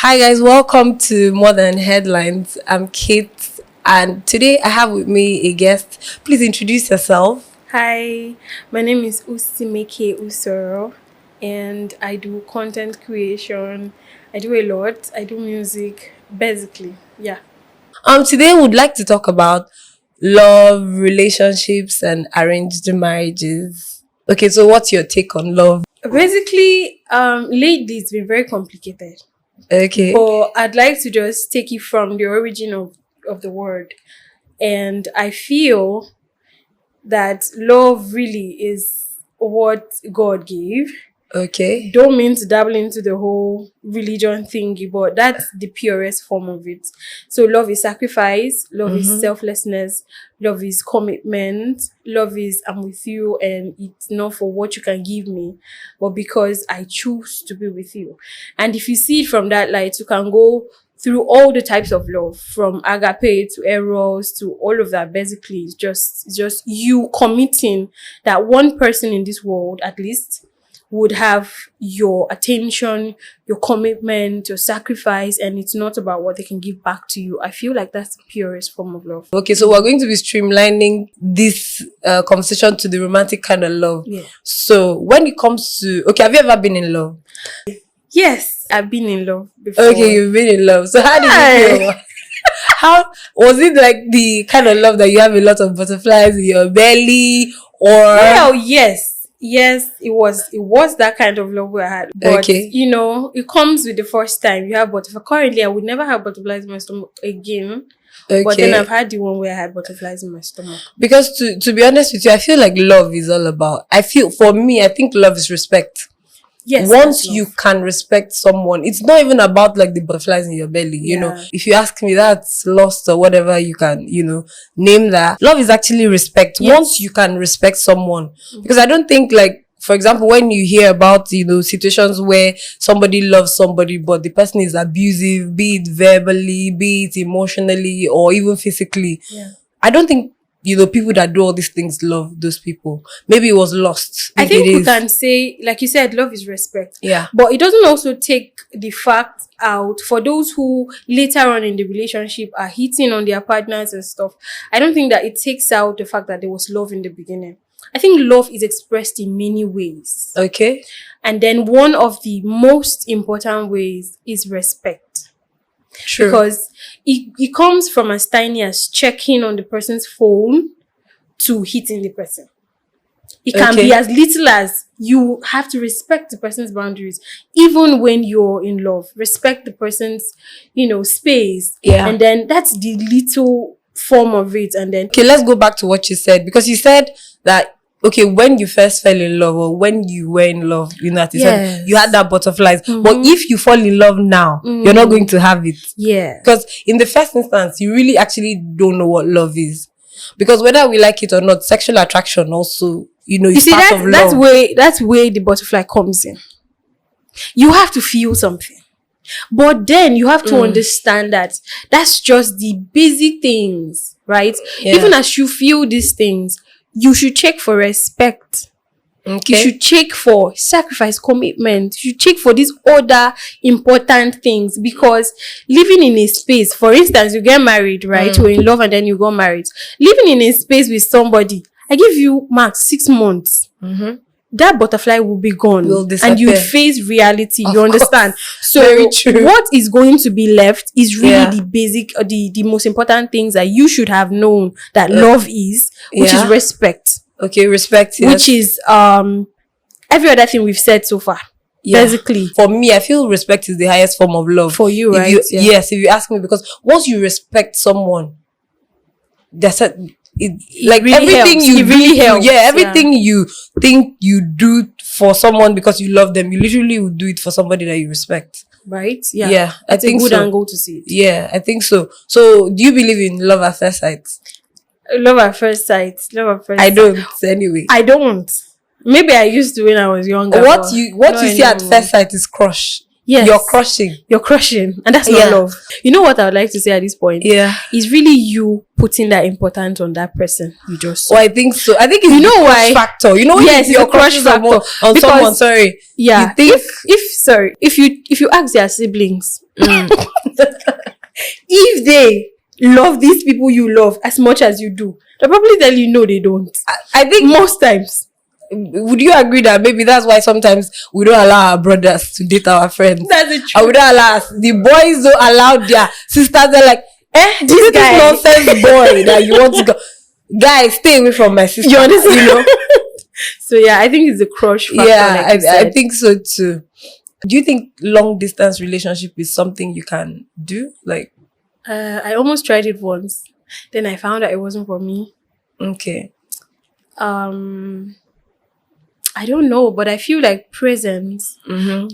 Hi guys, welcome to More Than Headlines. I'm Kate, and today I have with me a guest. Please introduce yourself. Hi, my name is Usimeke Usoro, and I do content creation. I do a lot. I do music, basically. Yeah. Today we'd like to talk about love, relationships, and arranged marriages. Okay, so what's your take on love? Basically, lately it's been very complicated, Okay, but I'd like to just take it from the origin of the word. And I feel that love really is what God gave. okay, Don't mean to dabble into the whole religion thingy, but that's the purest form of it. So love is sacrifice, love is selflessness, love is commitment, love is I'm with you and it's not for what you can give me, but because I choose to be with you. And if you see it from that light, you can go through all the types of love, from agape to eros to all of that. Basically, it's just you committing that one person in this world at least would have your attention, your commitment, your sacrifice, and it's not about what they can give back to you. I feel like that's the purest form of love. okay. So we're going to be streamlining this conversation to the romantic kind of love. Yeah. So when it comes to have you ever been in love? Yes, I've been in love before. Okay, you've been in love. So how did you feel? How was it, like the kind of love that you have a lot of butterflies in your belly, or Well, yes, it was that kind of love we had. But Okay. it comes with the first time you have butterflies. Currently, I would never have butterflies in my stomach again. But then okay? I've had the one where I had butterflies in my stomach. Because to be honest with you, I feel like love is all about. I feel for me, I think love is respect. Yes. Once that's you love. can respect someone, it's not even about like the butterflies in your belly. Yeah. If you ask me, that's lost or whatever you can, name that. Love is actually respect. Yes. Once you can respect someone, because I don't think, like, for example, when you hear about, situations where somebody loves somebody, but the person is abusive, be it verbally, be it emotionally, or even physically. Yeah. I don't think, people that do all these things love those people. Maybe it was lost. I If think it we is. can say, like you said, love is respect. Yeah. But it doesn't also take the fact out for those who later on in the relationship are hitting on their partners and stuff. I don't think that it takes out the fact that there was love in the beginning. I think love is expressed in many ways. Okay. And then one of the most important ways is respect. True. Because it comes from as tiny as checking on the person's phone to hitting the person. It can Okay. be as little as you have to respect the person's boundaries, even when you're in love. Respect the person's, space. Yeah. And then that's the little form of it. And then Okay, let's go back to what you said, because you said that, okay, when you first fell in love, or when you were in love, that you said you had that butterflies. But if you fall in love now, you're not going to have it. yeah. Because in the first instance, you really actually don't know what love is. Because whether we like it or not, sexual attraction also, is You see, part of love. that's where the butterfly comes in. You have to feel something. But then you have to understand that that's just the basic things, right? Yeah. Even as you feel these things, you should check for respect. Okay. You should check for sacrifice, commitment. You should check for these other important things, because living in a space, for instance, you get married, right? You're in love and then you got married. Living in a space with somebody, I give you max 6 months. That butterfly will be gone, Will and you disappear. face reality. Of You understand? So Very true. what is going to be left is really Yeah. the basic, the most important things that you should have known that love is, which is Yeah. respect. Okay, respect. Yes. Which is every other thing we've said so far. Yeah. Basically. For me, I feel respect is the highest form of love. For you, If right? you- Yeah. Yes, if you ask me, because once you respect someone, that's like really everything helps. you It really helps. Yeah, everything you think you do for someone because you love them, you literally would do it for somebody that you respect. Right? Yeah. Yeah, I That's a think good so. angle to see it. Yeah, I think so. So, do you believe in love at first sight? Love at first sight. Love at first I sight. don't. Anyway, I don't. Maybe I used to when I was younger. what but you not see at anymore. first sight is crush. Yes. You're crushing. You're crushing. And that's not Yeah. love. You know what I would like to say at this point? Yeah. It's really you putting that importance on that person you just saw. Well, I think so. I think it's You know the crush why? factor. You know when Yes, it's you're a crush crushing someone, factor. on Because- someone, sorry. Yeah. You think If you ask their siblings, if they love these people you love as much as you do, they'll probably tell you no, they don't. I think Most times. would you agree that maybe that's why sometimes we don't allow our brothers to date our friends? That's the And we don't allow the boys don't allow their sisters. They're like, this guy. nonsense boy that you want to go. Guys, stay away from my sister. You understand? You know? So yeah, I think it's a crush factor. Yeah, like you I said. think so too. Do you think long distance relationship is something you can do? Like, I almost tried it once. Then I found out it wasn't for me. okay. I don't know, but I feel like presence Mm-hmm.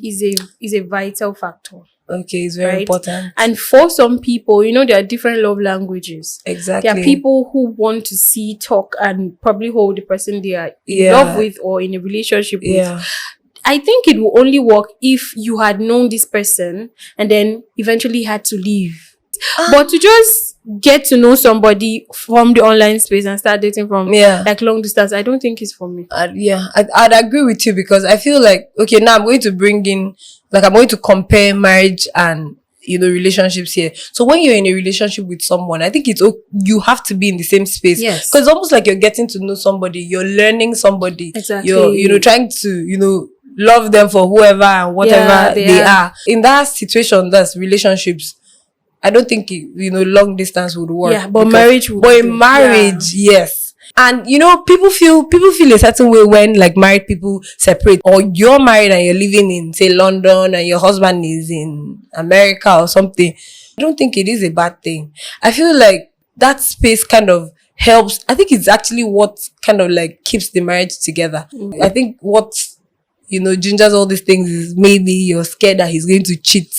is a vital factor. Okay, it's very Right. important. And for some people, there are different love languages. Exactly. There are people who want to see, talk, and probably hold the person they are in Yeah. love with or in a relationship with. Yeah. I think it will only work if you had known this person and then eventually had to leave. But to just get to know somebody from the online space and start dating from Yeah. like long distance, I don't think it's for me. I'd agree with you because I feel like, okay, now I'm going to bring in, like, I'm going to compare marriage and, relationships here. So when you're in a relationship with someone, I think you have to be in the same space. Yes. Because it's almost like you're getting to know somebody, you're learning somebody. Exactly. You're, trying to, love them for whoever and whatever they are. In that situation, that's relationships. I don't think long distance would work. Yeah, but because- marriage would But do. in marriage, yes. And people feel a certain way when like married people separate, or you're married and you're living in say London and your husband is in America or something. I don't think it is a bad thing. I feel like that space kind of helps. I think it's actually what kind of like keeps the marriage together. Mm-hmm. I think what gingers all these things is maybe you're scared that he's going to cheat.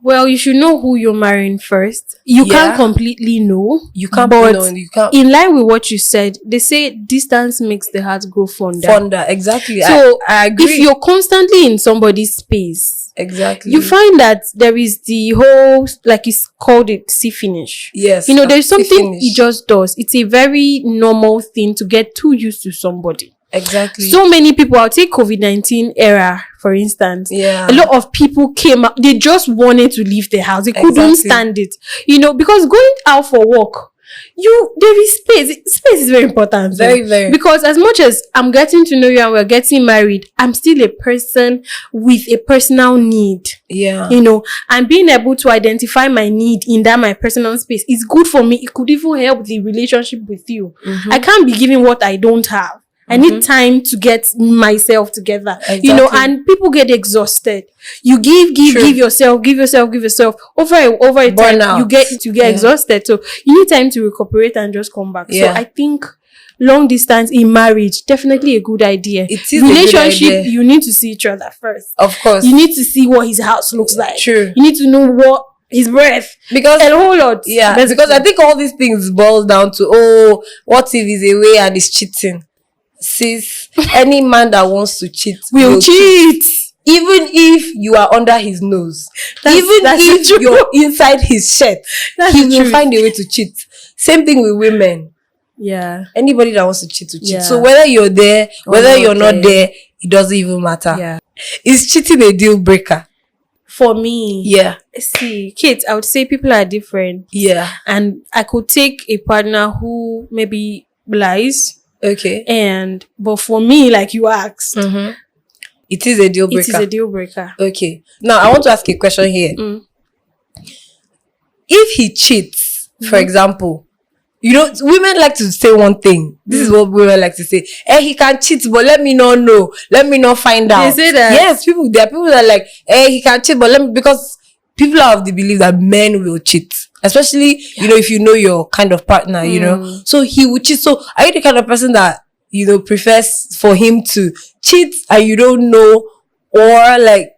Well, you should know who you're marrying first. You Yeah. can't completely know. You can't But you can't in line with what you said, they say distance makes the heart grow fonder. fonder. Exactly. So I agree. if you're constantly in somebody's space, exactly. you find that there is the whole, like it's called it, see finish. Yes. There's see something finish. he just does. It's a very normal thing to get too used to somebody. Exactly. So many people, I'll take COVID-19 era, for instance. Yeah. A lot of people came out, they just wanted to leave the house. They couldn't Exactly. stand it. Because going out for work, there is space. Space is very important. Very, very. Because as much as I'm getting to know you and we're getting married, I'm still a person with a personal need. Yeah. And being able to identify my need in that my personal space is good for me. It could even help the relationship with you. Mm-hmm. I can't be giving what I don't have. I need time to get myself together. Exactly. And people get exhausted. You give True. yourself. Over a time, Burnout. you get exhausted. So you need time to recuperate and just come back. Yeah. So I think long distance in marriage, definitely a good idea. It is a good Relationship, idea. you need to see each other first. Of course. You need to see what his house looks like. True. You need to know what his breath. Because And a whole lot. yeah, Basically. because I think all these things boil down to what if he's away and he's cheating? Sis, any man that wants to cheat will cheat. even if you are under his nose, That's even the if truth. you're inside his shirt, That's he the will truth. find a way to cheat. Same thing with women. Yeah. Anybody that wants to cheat will cheat. Yeah. So whether you're there, whether not you're not there. there, it doesn't even matter. Yeah. Is cheating a deal breaker? For me, Yeah. see, kids, I would say people are different. Yeah. And I could take a partner who maybe lies. Okay. But for me, like you asked, Mm-hmm. It is a deal it breaker. is a deal breaker. Okay. Now I want to ask a question here. Mm. If he cheats, for example, women like to say one thing. This is what women like to say. He can cheat, but let me not know. Let me not find out. say that? Yes, there are people that are like, he can cheat, but because people are of the belief that men will cheat. Especially, if you know your kind of partner, So he would cheat. So are you the kind of person that, prefers for him to cheat and you don't know, or like,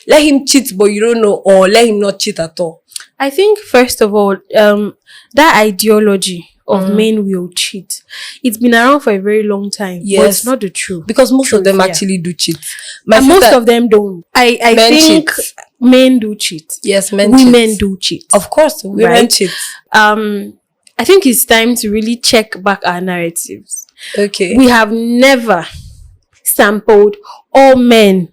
let him cheat, but you don't know, or let him not cheat at all? I think, first of all, that ideology of men will cheat. It's been around for a very long time. But Yes. it's not the truth. Because most of them yeah. actually do cheat. My And most sister- of them don't. I Men think cheat. men do cheat. yes, men Women cheat. do cheat. Of course, women Right? cheat. I think it's time to really check back our narratives. Okay. We have never sampled all men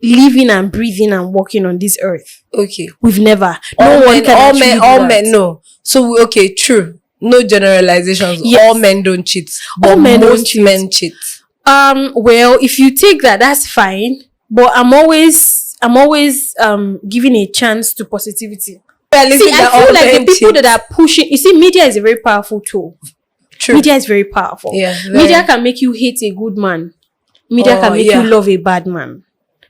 living and breathing and walking on this earth. Okay. We've never. All No one men, can all actually men, do all that. men. No. So okay, true. No generalizations. Yes. All men don't cheat. But All men don't most cheat. men cheat. Well, if you take that, that's fine. But I'm always giving a chance to positivity. See, I feel like the people that are pushing. You see, media is a very powerful tool. True. Media is very powerful. Yeah, Media very. can make you hate a good man. Media can make yeah. you love a bad man.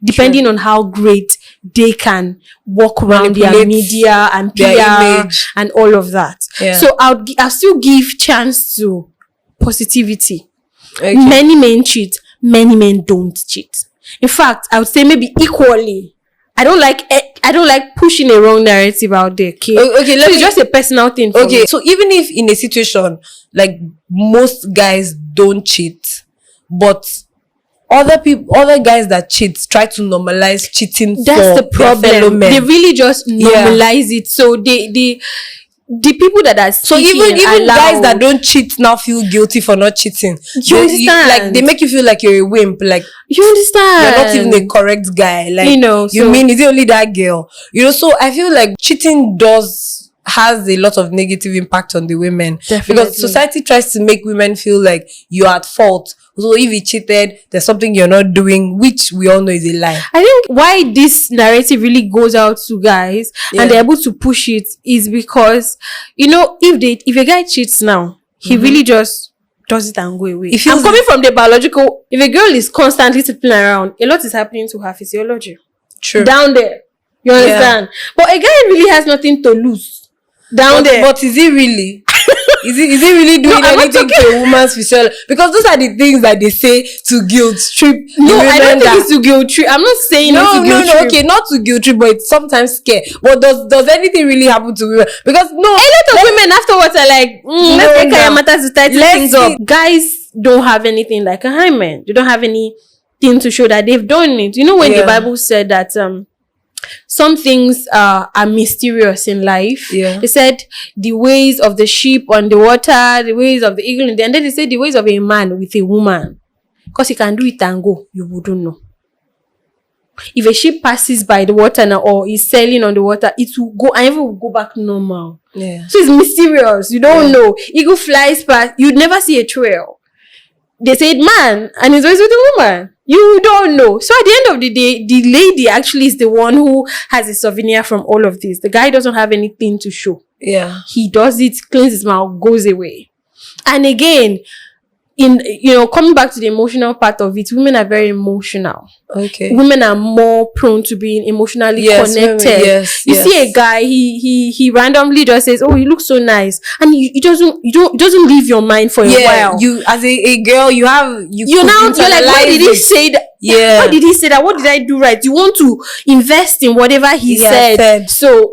Depending on how great they can walk around their Manipulate media and PR their image. and all of that. Yeah. So I'll still give chance to positivity. Okay. Many men cheat, many men don't cheat. In fact, I would say maybe equally. I don't like pushing a wrong narrative out there. Okay, Okay, so it's just a personal thing. For Okay, me. so even if in a situation like most guys don't cheat, but other guys that cheat try to normalize cheating That's for the their fellow problem. men. They really just normalize it. So the people that are So speaking even aloud, guys that don't cheat now feel guilty for not cheating. You understand? Like they make you feel like you're a wimp. Like you understand, you're not even a correct guy. Like You know, you so- mean is it only that girl? You know, so I feel like cheating has a lot of negative impact on the women. Definitely. Because society tries to make women feel like you're at fault. So if you cheated, there's something you're not doing, which we all know is a lie. I think why this narrative really goes out to guys Yeah. and they're able to push it is because, you know, if a guy cheats now, he really just does it and go away. It feels- I'm coming from the biological. If a girl is constantly sleeping around, a lot is happening to her physiology True. down there. You understand? But a guy really has nothing to lose down there. But is it really? Is it really doing I'm not anything to a woman's physiology? Because those are the things that they say to guilt trip. No, I don't think it's to guilt trip. I'm not saying it's No, to guilt trip. okay, not to guilt trip, but it's sometimes scare. But does anything really happen to women? Because no, A lot of women afterwards are like, let's take care of matters to tighten Let's things up. see. Guys don't have anything like a hymen. They don't have anything to show that they've done it. You know, when the Yeah. Bible said that some things are mysterious in life. Yeah. They said the ways of the sheep on the water, the ways of the eagle, and then they said the ways of a man with a woman. Because he can do it and go, you wouldn't know. If a ship passes by the water now or is sailing on the water, it will go and even will go back normal. yeah. So it's mysterious. You don't know. Eagle flies past. You'd never see a trail. They said man and he's always with a woman. You don't know. So at the end of the day, the lady actually is the one who has a souvenir from all of this. The guy doesn't have anything to show. Yeah. He does it, cleans his mouth, goes away. And again, coming back to the emotional part of it, women are very emotional. Okay. Women are more prone to being emotionally Yes, connected. women, yes, You yes. see a guy, he randomly just says, "Oh, you look so nice," and it doesn't leave your mind for a Yeah. while. You as a girl, you're Like, why did he say that? Yeah. Why did he say that? What did I do right? You want to invest in whatever he said. So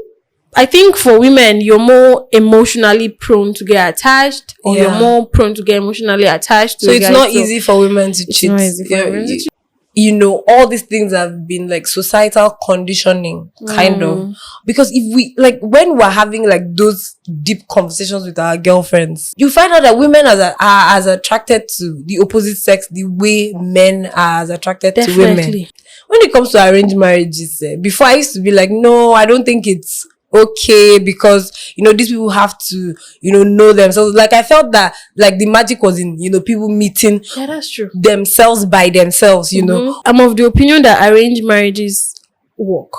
I think for women, you're more emotionally prone to get attached, or Yeah. you're more prone to get emotionally attached to So a it's guy. not easy for women to cheat. not easy for women to cheat. You know, all these things have been like societal conditioning, kind of. Because if we, like, when we're having like those deep conversations with our girlfriends, you find out that women are as attracted to the opposite sex the way men are as attracted to women. Definitely. When it comes to arranged marriages, before I used to be like, no, I don't think it's okay, because these people have to know themselves. Like I felt that like the magic was in people meeting Yeah, that's true. themselves by themselves. I'm of the opinion that arranged marriages work.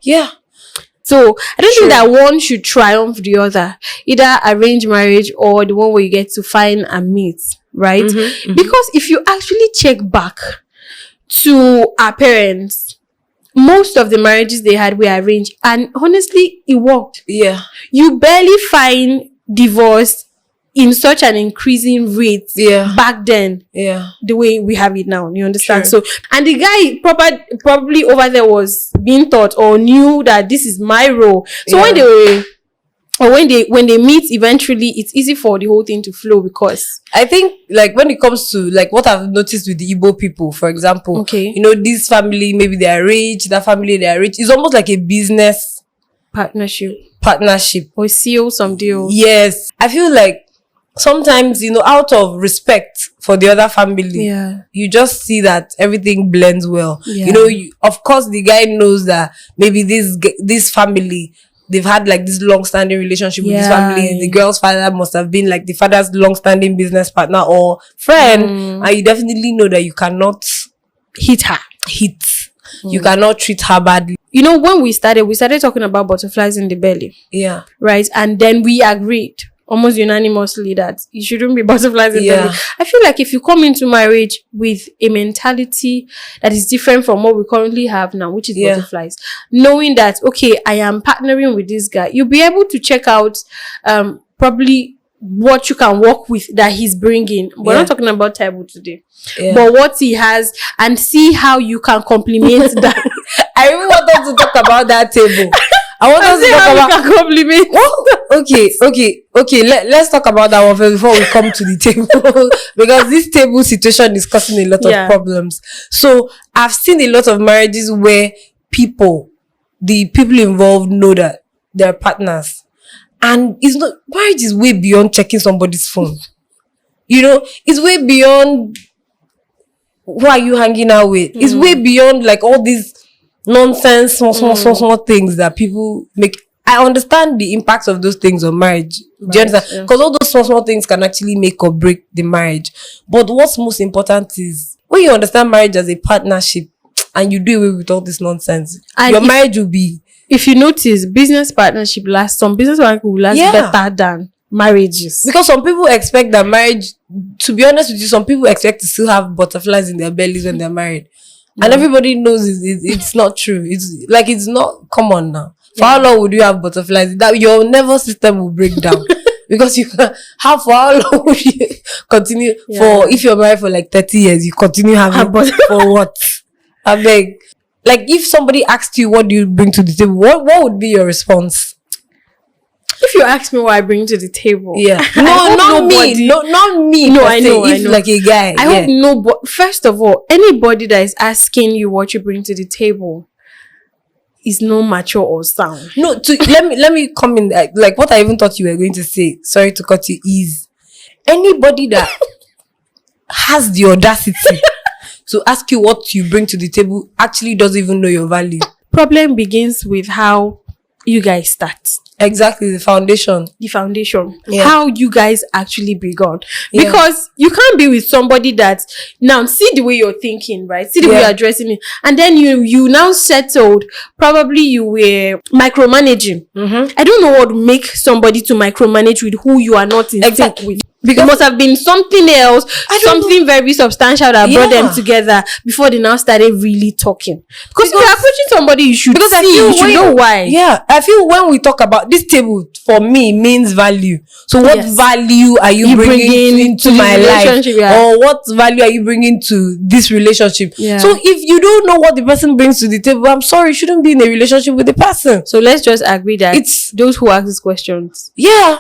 Yeah. So I don't True. think that one should triumph the other. Either arranged marriage or the one where you get to find and meet, right? Because if you actually check back to our parents, most of the marriages they had were arranged, and honestly, it worked. Yeah. You barely find divorce in such an increasing rate Yeah. back then. Yeah. The way we have it now, you understand? Sure. So, and the guy probably over there was being taught or knew that this is my role. So Yeah. when they were or when they meet eventually, it's easy for the whole thing to flow because I think, like, when it comes to, like, what I've noticed with the Igbo people, for example, Okay. you know, this family, maybe they are rich, that family, they are rich. It's almost like a business partnership partnership. or seal some deal. Yes. I feel like sometimes, you know, out of respect for the other family, Yeah. you just see that everything blends well. Yeah. You know, of course, the guy knows that maybe this family, they've had like this long-standing relationship with this Yeah. family. The girl's father must have been like the father's long-standing business partner or friend, and you definitely know that you cannot Hit her. you cannot treat her badly. You know, when we started talking about butterflies in the belly, Yeah. right? And then we agreed almost unanimously that it shouldn't be butterflies in the Yeah. belly. I feel like if you come into marriage with a mentality that is different from what we currently have now, which is Yeah. butterflies, knowing that, okay, I am partnering with this guy, you'll be able to check out probably what you can work with that he's bringing. We're Yeah. not talking about table today, Yeah. but what he has, and see how you can complement that. I really want us to talk about that table. I want us to See talk how about you can complement. Okay. Let's talk about that one first before we come to the table because this table situation is causing a lot of Yeah. problems. So I've seen a lot of marriages where the people involved know that they're partners, and it's not, marriage is way beyond checking somebody's phone. You know, it's way beyond who are you hanging out with. It's way beyond like all these nonsense, small things that people make. I understand the impacts of those things on marriage. Do you understand? yeah. Because all those small things can actually make or break the marriage. But what's most important is when you understand marriage as a partnership and you do away with all this nonsense, And your if- marriage will be. If you notice, business partnership lasts. Some business partnership will last Yeah. better than marriages. Because some people expect that marriage, to be honest with you, some people expect to still have butterflies in their bellies when they're married. And everybody knows it's not true. It's like, it's not, come on now. For how long would you have butterflies? That your nervous system will break down. Because you can have, for how long would you continue? Yeah. For, if you're married for like 30 years, you continue having, for what? I beg. Like, if somebody asked you, what do you bring to the table? What would be your response? If you ask me what I bring to the table, Yeah. I No, hope not nobody- me. No, not me. No, per I se. know, I If know. like a guy. I hope nobody. First of all, anybody that is asking you what you bring to the table is not mature or sound. No, let me come in. Like what I even thought you were going to say. Sorry to cut you. Is anybody that has the audacity to ask you what you bring to the table actually doesn't even know your value. Problem begins with how you guys start. Exactly, the foundation. The foundation, Yeah. how you guys actually begun, Yeah. because you can't be with somebody that now see the way you're thinking, right? See the way Yeah. you're addressing it, and then you now settled. Probably you were micromanaging. I don't know what would make somebody to micromanage with who you are not in Exactly. sync with. Because- It must have been something else, I don't something very substantial that brought them Yeah. together before they now started really talking. Because if you're approaching somebody, you should Because I see, feel you should when- know why. Yeah, I feel when we talk about this table, for me means value. So what Yes. value are you bringing into to the my life, relationship, yeah. or what value are you bringing to this relationship? Yeah. So if you don't know what the person brings to the table, I'm sorry, you shouldn't be in a relationship with the person. So let's just agree that It's- those who ask these questions. Yeah.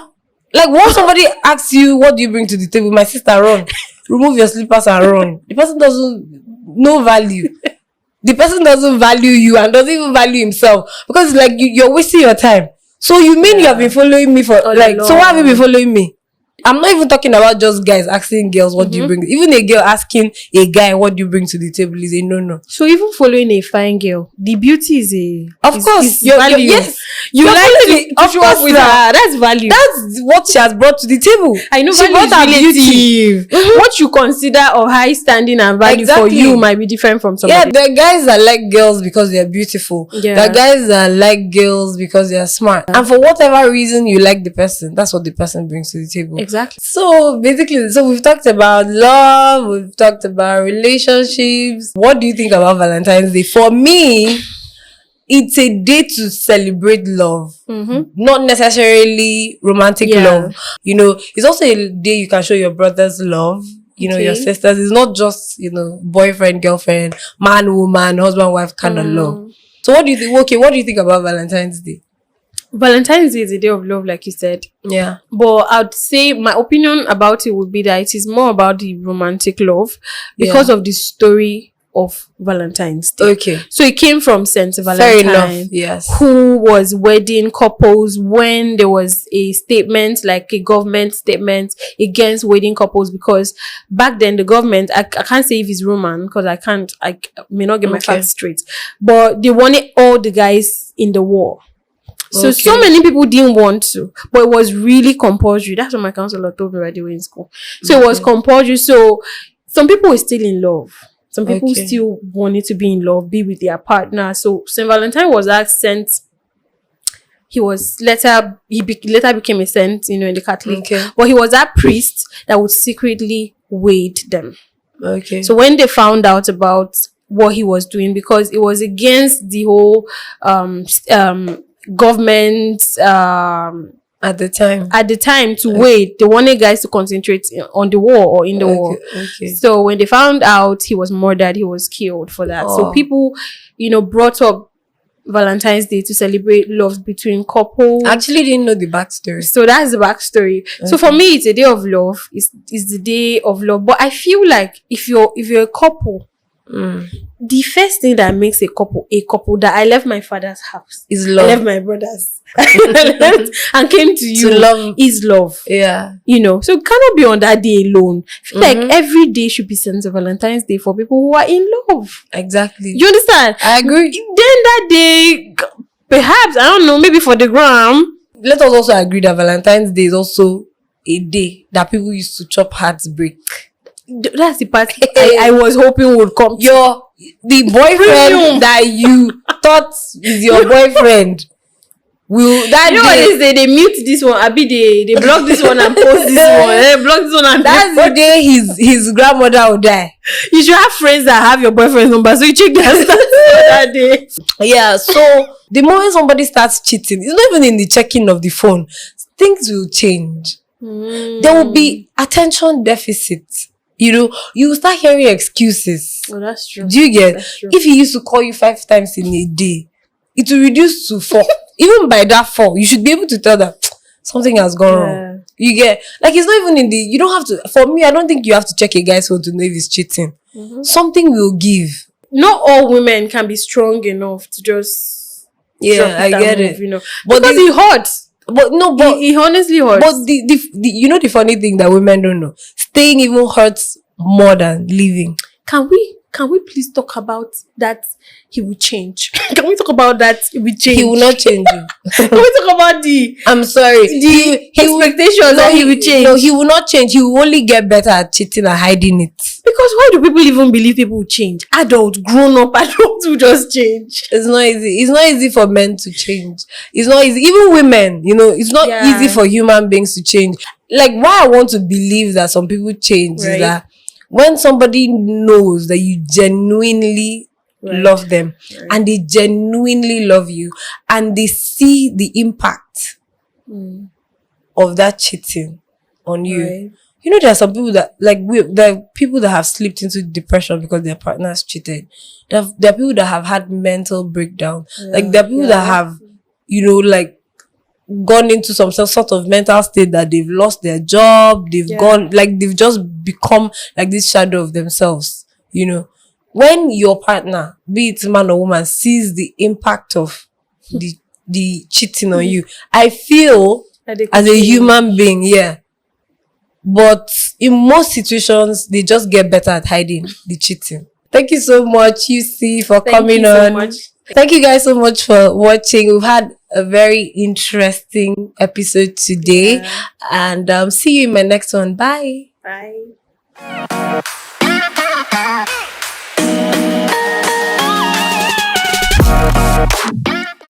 Like once somebody asks you, what do you bring to the table? My sister, run. Remove your slippers and run. The person doesn't no value. The person doesn't value you and doesn't even value himself, because it's like you're wasting your time. So you mean you have been following me for All like, so why have you been along. following me? I'm not even talking about just guys asking girls, what do you bring? Even a girl asking a guy, what do you bring to the table, is a no. So even following a fine girl, the beauty is a Of course, is you're- value. yes. You You're like following to, it. to Of show up course with now. her. That's value. That's what she has brought to the table. I know She value brought her is beauty. relative. What you consider of high standing and value for Exactly. you might be different from Yeah, somebody. there are guys that like girls because they're beautiful. Yeah. There are guys that like girls because they're smart. And for whatever reason you like the person, that's what the person brings to the table. Exactly. So basically, we've talked about love, we've talked about relationships. What do you think about Valentine's Day? For me, it's a day to celebrate love. Not necessarily romantic Yeah. love. You know, it's also a day you can show your brothers love. You know, your Okay. sisters. It's not just, boyfriend, girlfriend, man, woman, husband, wife kind of love. So what do you think? Okay, what do you think about Valentine's Day? Valentine's Day is a day of love, like you said. Yeah. But I'd say my opinion about it would be that it is more about the romantic love because of the story of Valentine's Day. Okay. So it came from Saint Fair Valentine, enough. Yes. who was wedding couples when there was a statement, like a government statement against wedding couples, because back then the government, I can't say if it's Roman because I may not get my facts straight, but they wanted all the guys in the war. So many people didn't want to, but it was really compulsory. That's what my counselor told me right away in school. So it was compulsory. So some people were still in love. Some people still wanted to be in love, be with their partner. So Saint Valentine was that saint. He later became a saint, in the Catholic. Okay. But he was that priest that would secretly wed them. Okay. So when they found out about what he was doing, because it was against the whole government at the time to wait, they wanted guys to concentrate on the war or in the war. So when they found out he was murdered, he was killed for that. So people brought up Valentine's Day to celebrate love between couples. I actually didn't know the backstory. So that's the backstory. So for me, it's a day of love. It's the day of love. But I feel like if you're a couple, the first thing that makes a couple that I left my father's house is love. I left my brother's and came to you love is love. Yeah. So it cannot be on that day alone. I feel like every day should be Saint Valentine's Day for people who are in love. Exactly. You understand? I agree. Then that day, perhaps, I don't know, maybe for the gram. Let us also agree that Valentine's Day is also a day that people used to chop hearts break. That's the part I was hoping would come. The boyfriend that you thought is your boyfriend will that what they say, they mute this one, they block this one and post this one, they block this one and that's the day his grandmother will die. You should have friends that have your boyfriend's number, so you check their stats that day. Yeah, so the moment somebody starts cheating, it's not even in the checking of the phone, things will change. There will be attention deficit. You will start hearing excuses. Oh, that's true. Do you get? If he used to call you 5 times in a day, it will reduce to 4. Even by that 4, you should be able to tell that something has gone wrong. You get? Like, it's not even you don't have to, for me, I don't think you have to check a guy's phone to know if he's cheating. Something will give. Not all women can be strong enough to just I get it. But because he hurts. But no, but he honestly hurts. But the funny thing that women don't know, staying even hurts more than leaving. Can we please talk about that? He will change. Can we talk about that? He will change. He will not change you. Can we talk about I'm sorry. The expectations that he will change? No, he will not change. He will only get better at cheating and hiding it. Because why do people even believe people will change? Grown up adults will just change. It's not easy. It's not easy for men to change. It's not easy. Even women, it's not easy for human beings to change. Like, why I want to believe that some people change is that when somebody knows that you genuinely love them and they genuinely love you and they see the impact of that cheating on you. There are some people that, there are people that have slipped into depression because their partners cheated. There are people that have had mental breakdown. There are people that have, gone into some sort of mental state that they've lost their job. They've gone, they've just become like this shadow of themselves. When your partner, be it man or woman, sees the impact of the cheating on you, I feel as a human being, but in most situations, they just get better at hiding the cheating. Thank you so much, UC, for coming on. So much. Thank you guys so much for watching. We've had a very interesting episode today. And see you in my next one. Bye. Bye.